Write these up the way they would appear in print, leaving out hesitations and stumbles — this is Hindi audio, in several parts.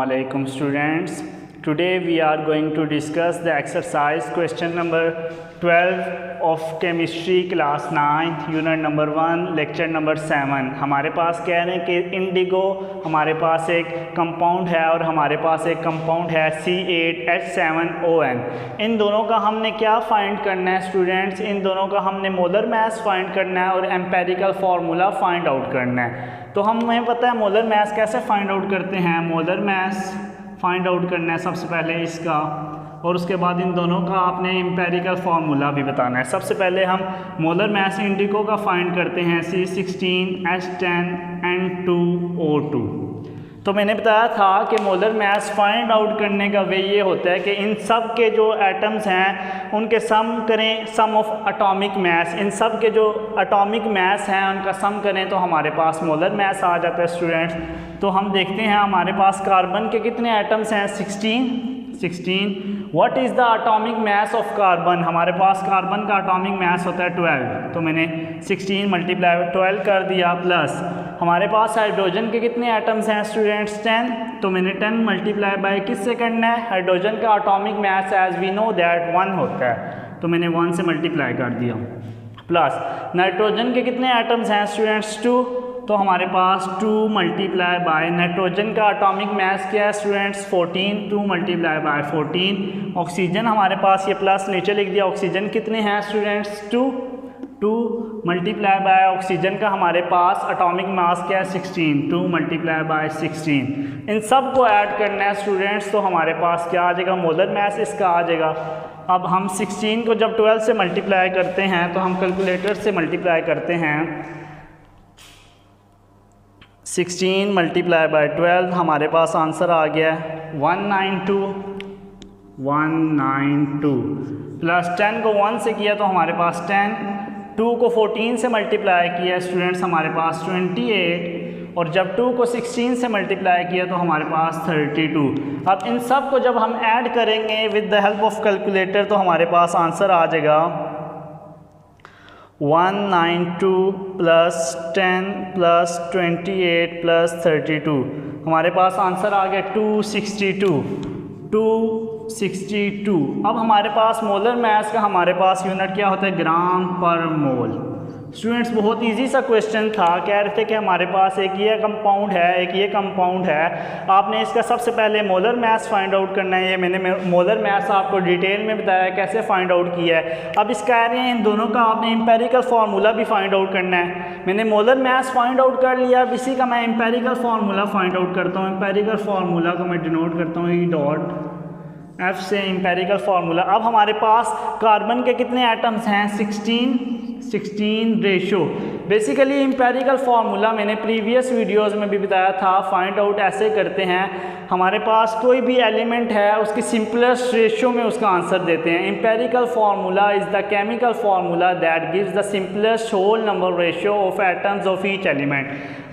Assalamualaikum students. Today we are going to discuss the exercise question number 12 of chemistry class 9th unit number 1 lecture number 7। हमारे पास कह रहे हैं कि इंडिगो हमारे पास एक कंपाउंड है और हमारे पास एक कंपाउंड है C8H7ON। इन दोनों का हमने क्या फाइंड करना है स्टूडेंट्स? इन दोनों का हमने मोलर मास फाइंड करना है और एम्पेरिकल फार्मूला फाइंड आउट करना है। तो हमें पता है मोलर मास कैसे फाइंड आउट करते हैं। मोलर मास फाइंड आउट करना है सबसे पहले इसका, और उसके बाद इन दोनों का आपने एम्पेरिकल फार्मूला भी बताना है। सबसे पहले हम मोलर मास इंडिगो का फाइंड करते हैं C16H10N2O2। तो मैंने बताया था कि मोलर मास फाइंड आउट करने का वे ये होता है कि इन सब के जो एटम्स हैं उनके सम करें, सम ऑफ एटॉमिक मास। इन सब के जो एटॉमिक मास हैं उनका सम करें तो हमारे पास मोलर मास आ जाता है स्टूडेंट्स। तो हम देखते हैं हमारे पास कार्बन के कितने एटम्स हैं? 16। What is the atomic mass of carbon? हमारे पास कार्बन का एटॉमिक मास होता है 12। तो मैंने 16 मल्टीप्लाई 12 कर दिया, प्लस हमारे पास हाइड्रोजन के कितने एटम्स हैं स्टूडेंट्स? 10। तो मैंने 10 मल्टीप्लाई बाय किससे करना है? हाइड्रोजन का atomic mass as we know that 1 होता है, तो मैंने 1 से मल्टीप्लाई कर दिया। प्लस नाइट्रोजन के कितने एटम्स हैं स्टूडेंट्स? 2। तो हमारे पास 2 मल्टीप्लाई बाय नाइट्रोजन का एटॉमिक मास क्या है स्टूडेंट्स? 14। 2 multiply by 14। ऑक्सीजन हमारे पास ये प्लस नीचे लिख दिया। ऑक्सीजन कितने हैं स्टूडेंट्स? 2 मल्टीप्लाई बाय ऑक्सीजन का हमारे पास एटॉमिक मास क्या है? 16। 2 मल्टीप्लाई बाय 16। इन सब को ऐड करना है स्टूडेंट्स, तो हमारे पास क्या आ जाएगा? मोलर मास इसका आ जाएगा। अब हम 16 को जब 12 से मल्टीप्लाई करते हैं तो हम कैलकुलेटर से मल्टीप्लाई करते हैं। 16 मल्टीप्लाई बाय 12 हमारे पास आंसर आ गया 192 प्लस 10 को 1 से किया तो हमारे पास 10। 2 को 14 से मल्टीप्लाई किया स्टूडेंट्स हमारे पास 28, और जब 2 को 16 से मल्टीप्लाई किया तो हमारे पास 32। अब इन सब को जब हम ऐड करेंगे with the help of calculator तो हमारे पास आंसर आ जाएगा 192 प्लस 10 प्लस 28 प्लस 32। हमारे पास आंसर आ गया 262। अब हमारे पास मोलर मास का हमारे पास यूनिट क्या होता है? ग्राम पर मोल। स्टूडेंट्स बहुत इजी सा क्वेश्चन था। कह रहे थे कि हमारे पास एक ये कंपाउंड है, एक ये कंपाउंड है, आपने इसका सबसे पहले मोलर मास फाइंड आउट करना है। ये मैंने मोलर मास आपको डिटेल में बताया कैसे फाइंड आउट किया है। अब इस कह रहे हैं इन दोनों का आपने एम्पेरिकल फार्मूला भी फाइंड आउट करना है। मैंने मोलर मास फाइंड आउट कर लिया, अब इसी का मैं एम्पेरिकल फार्मूला फाइंड आउट करता हूँ। एम्पेरिकल फार्मूला को मैं डिनोट करता हूँ E.F से एम्पेरिकल फार्मूला। अब हमारे पास कार्बन के कितने एटम्स हैं? 16 रेशो। बेसिकली एम्पेरिकल फार्मूला मैंने प्रीवियस वीडियोस में भी बताया था, फाइंड आउट ऐसे करते हैं। हमारे पास कोई भी एलिमेंट है उसकी सिंपलेस्ट रेशो में उसका आंसर देते हैं। Empirical formula is the chemical formula that gives the simplest whole number ratio of atoms of each element.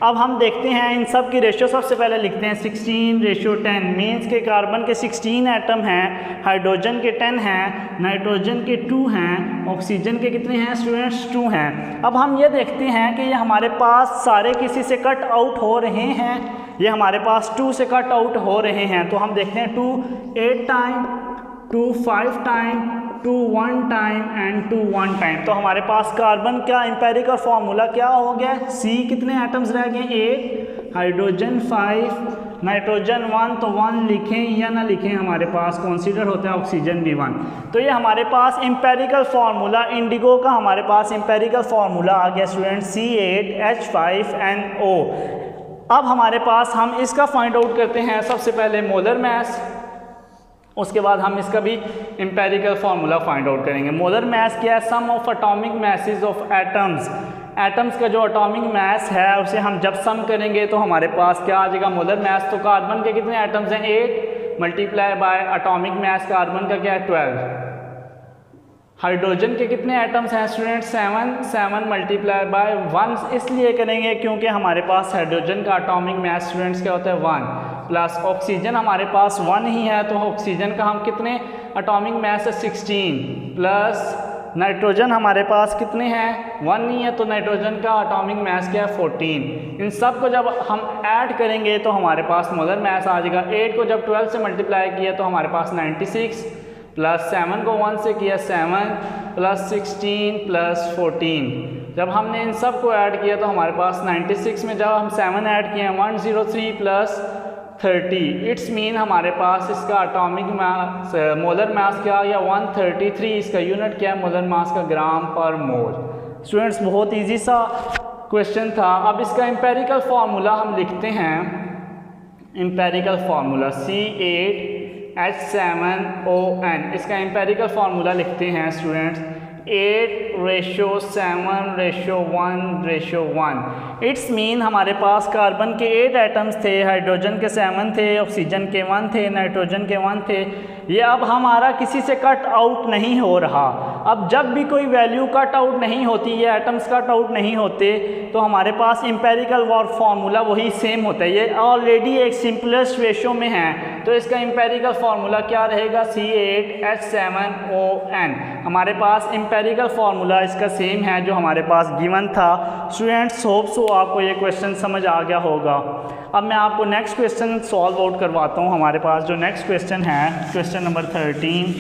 अब हम देखते हैं इन सब की रेशो। सबसे पहले लिखते हैं 16:10 मीन्स के कार्बन के 16 एटम हैं, हाइड्रोजन के 10 हैं, नाइट्रोजन के 2 हैं, ऑक्सीजन के कितने हैं स्टूडेंट्स? 2 हैं। अब हम ये देखते हैं कि ये हमारे पास सारे किसी से कट आउट हो रहे हैं। ये हमारे पास 2 से कट आउट हो रहे हैं, तो हम देखते हैं 2 8 time, 2 5 time, 2 1 time and 2 1 time. तो हमारे पास कार्बन का एम्पेरिकल फार्मूला क्या हो गया? C कितने एटम्स रह गए? 8, हाइड्रोजन 5, नाइट्रोजन 1, तो 1 लिखें या ना लिखें हमारे पास कंसीडर होता है ऑक्सीजन भी 1। तो ये हमारे पास एम्पेरिकल फार्मूला इंडिगो का हमारे पास एम्पेरिकल फार्मूला आ गया स्टूडेंट C8H5NO। अब हमारे पास हम इसका फाइंड आउट करते हैं सबसे पहले मोलर मास, उसके बाद हम इसका भी एम्पेरिकल फार्मूला फाइंड आउट करेंगे। मोलर मास क्या है? Sum of atomic masses of atoms. Atoms का जो एटॉमिक मास है उसे हम जब सम करेंगे तो हमारे पास क्या आ जाएगा? Molar mass. तो कार्बन के कितने एटम्स हैं? 8 multiply by atomic mass carbon का क्या है? 12। हाइड्रोजन के कितने एटम्स हैं स्टूडेंट? 7 मल्टीप्लाई बाय 1 इसलिए करेंगे क्योंकि हमारे पास हाइड्रोजन का एटॉमिक मास स्टूडेंट्स क्या होता है? 1 प्लस ऑक्सीजन हमारे पास 1 ही है, तो ऑक्सीजन का हम कितने एटॉमिक मास है? 16 प्लस नाइट्रोजन हमारे पास कितने हैं, 1 नहीं है, तो नाइट्रोजन का एटॉमिक मास क्या है, 14। इन सब को जब हम ऐड करेंगे तो हमारे पास मोलर मास आ जाएगा। 8 को जब 12 से मल्टीप्लाई किया तो हमारे पास 96, प्लस 7 को 1 से किया 7, प्लस 16 प्लस 14। जब हमने इन सब को ऐड किया तो हमारे पास 96 में जब हम 7 ऐड किए हैं 103 प्लस 30, इट्स मीन हमारे पास इसका एटॉमिक मास मोलर मास क्या आ गया 133। इसका यूनिट क्या है मोलर मास का, ग्राम पर मोल। स्टूडेंट्स बहुत इजी सा क्वेश्चन था। अब इसका एम्पेरिकल फार्मूला हम लिखते हैं, एम्पेरिकल फार्मूला C8H7ON। इसका एम्पेरिकल फार्मूला लिखते हैं स्टूडेंट्स 8:7:1:1। इट्स मीन हमारे पास कार्बन के 8 एटम्स थे, हाइड्रोजन के 7 थे, ऑक्सीजन के 1 थे, नाइट्रोजन के 1 थे। ये अब हमारा किसी से कट आउट नहीं हो रहा। अब जब भी कोई वैल्यू कट आउट नहीं होती, ये एटम्स कट आउट नहीं होते, तो हमारे पास एम्पेरिकल फार्मूला वही सेम होता है। ये ऑलरेडी एक सिंपलेस्ट रेशो में है, तो इसका एम्पेरिकल फार्मूला क्या रहेगा, C8H7ON। हमारे पास एम्पेरिकल फार्मूला इसका सेम है जो हमारे पास गिवन था। स्टूडेंट्स होप सो आपको ये क्वेश्चन समझ आ गया होगा। अब मैं आपको नेक्स्ट क्वेश्चन सॉल्व आउट करवाता हूँ। हमारे पास जो नेक्स्ट क्वेश्चन है, क्वेश्चन नंबर 13।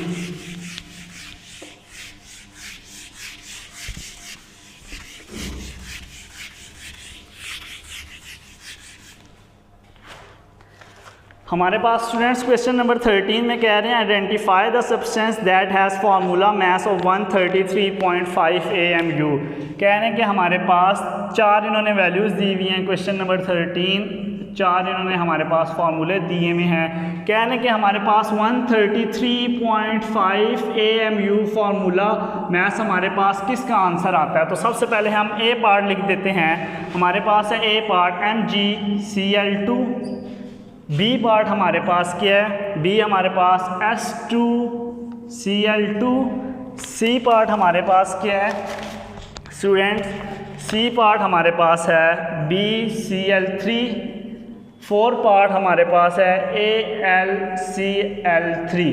हमारे पास स्टूडेंट्स क्वेश्चन नंबर 13 में कह रहे हैं identify the substance that has formula mass of 133.5 AMU। कह रहे हैं कि हमारे पास 4 इन्होंने वैल्यूज़ दी हुई हैं। क्वेश्चन नंबर 13 4 इन्होंने हमारे पास फार्मूले दिए हुए हैं। कह रहे हैं कि हमारे पास 133.5 AMU फार्मूला मास हमारे पास किसका आंसर आता है। तो सबसे पहले हम ए पार्ट लिख देते हैं। हमारे पास है ए पार्ट MgCl2। बी पार्ट हमारे पास क्या है, बी हमारे पास S2Cl2। सी पार्ट हमारे पास क्या है स्टूडेंट्स, सी पार्ट हमारे पास है BCl3। 4 पार्ट हमारे पास है AlCl3।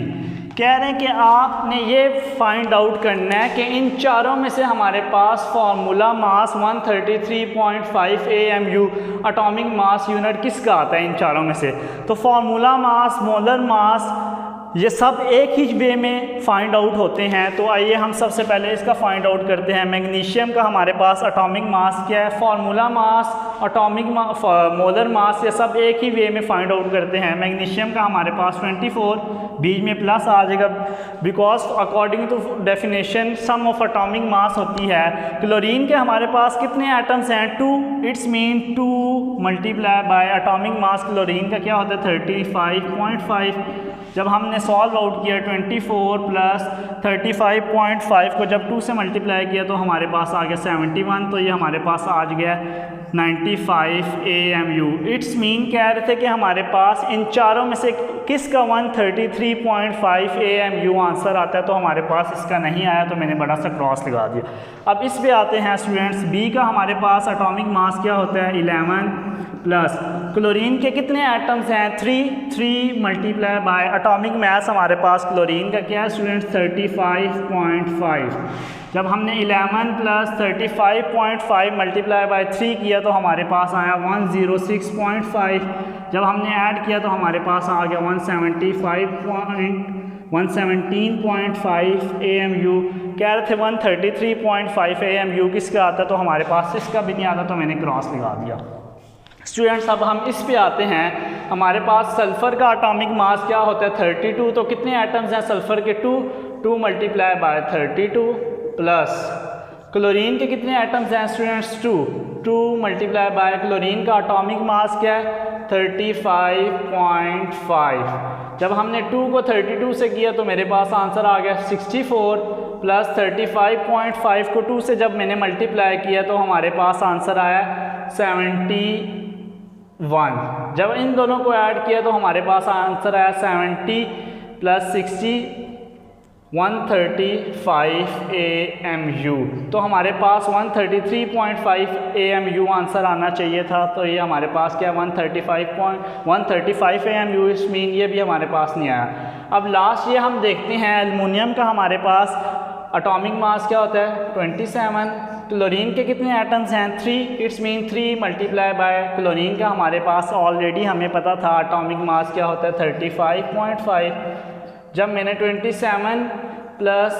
कह रहे हैं कि आपने ये फाइंड आउट करना है कि इन चारों में से हमारे पास formula mass 133.5 AMU atomic mass unit किसका आता है इन चारों में से। तो फार्मूला मास, मोलर मास, ये सब एक ही वे में फाइंड आउट होते हैं। तो आइए हम सबसे पहले इसका फाइंड आउट करते हैं। मैग्नीशियम का हमारे पास एटॉमिक मास क्या है, formula mass, atomic molar mass, ये सब एक ही वे में फाइंड आउट करते हैं। मैग्नीशियम का हमारे पास 24, बीच में प्लस आ जाएगा because according to definition sum of atomic mass होती है। क्लोरीन के हमारे पास कितने एटम्स हैं, 2। It's mean 2 multiply by atomic mass chlorine का क्या होता है 35.5। जब हमने सॉल्व आउट किया 24 प्लस 35.5 को जब 2 से मल्टीप्लाई किया तो हमारे पास आ गया 71। तो ये हमारे पास आ गया 95 AMU। इट्स मीन कह रहे थे कि हमारे पास इन चारों में से किसका 133.5 AMU आंसर आता है। तो हमारे पास इसका नहीं आया, तो मैंने बड़ा सा क्रॉस लगा दिया। अब इस पे आते हैं स्टूडेंट्स। बी का हमारे पास एटॉमिक मास क्या होता है 11 प्लस क्लोरीन के कितने एटम्स हैं 3 मल्टीप्लाई बाय एटॉमिक मास हमारे पास क्लोरीन का क्या है स्टूडेंट्स 35.5। जब हमने 11 प्लस 35.5 मल्टीप्लाई बाय 3 किया तो हमारे पास आया 106.5। जब हमने ऐड किया तो हमारे पास आ गया 117.5 AMU। कह रहे थे 133.5 AMU किसका आता, तो हमारे पास इसका भी नहीं आता, तो मैंने क्रॉस लगा दिया। स्टूडेंट्स अब हम इस पे आते हैं। हमारे पास सल्फ़र का एटॉमिक मास क्या होता है 32। तो कितने एटम्स हैं सल्फ़र के 2 मल्टीप्लाई बाय 32 प्लस क्लोरीन के कितने एटम्स हैं स्टूडेंट्स 2 मल्टीप्लाई बाय क्लोरीन का एटॉमिक मास क्या है 35.5। जब हमने 2 को 32 से किया तो मेरे पास आंसर आ गया 64 प्लस 35.5 को 2 से जब मैंने मल्टीप्लाई किया तो हमारे पास आंसर आया 71। जब इन दोनों को ऐड किया तो हमारे पास आंसर आया 70 प्लस 60 135 AMU। तो हमारे पास 133.5 AMU आंसर आना चाहिए था। तो ये हमारे पास क्या 135 AMU, इस मीन ये भी हमारे पास नहीं आया। अब लास्ट ये हम देखते हैं एल्युमिनियम का हमारे पास एटॉमिक मास क्या होता है 27। क्लोरीन के कितने एटम्स हैं 3, it's mean 3 multiply by chlorine का हमारे पास ऑलरेडी हमें पता था एटॉमिक मास क्या होता है 35.5। जब मैंने 27 प्लस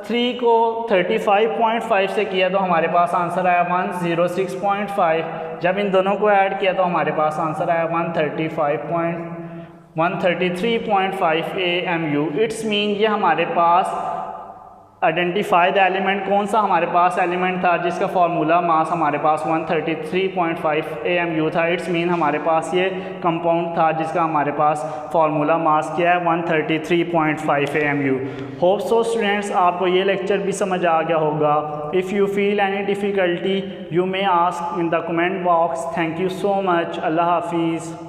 3 को 35.5 से किया तो हमारे पास आंसर आया 106.5। जब इन दोनों को ऐड किया तो हमारे पास आंसर आया 133.5 AMU। इट्स मीन ये हमारे पास आइडेंटिफाइड एलिमेंट कौन सा हमारे पास एलिमेंट था जिसका फार्मूला मास हमारे पास 133.5 AMU था। इट्स मीन हमारे पास ये कंपाउंड था जिसका हमारे पास फार्मूला मास क्या है 133.5 AMU। होप सो स्टूडेंट्स आपको ये लेक्चर भी समझ आ गया होगा। If you feel any difficulty you may ask in the comment box. Thank you so much. अल्लाह हाफिज़।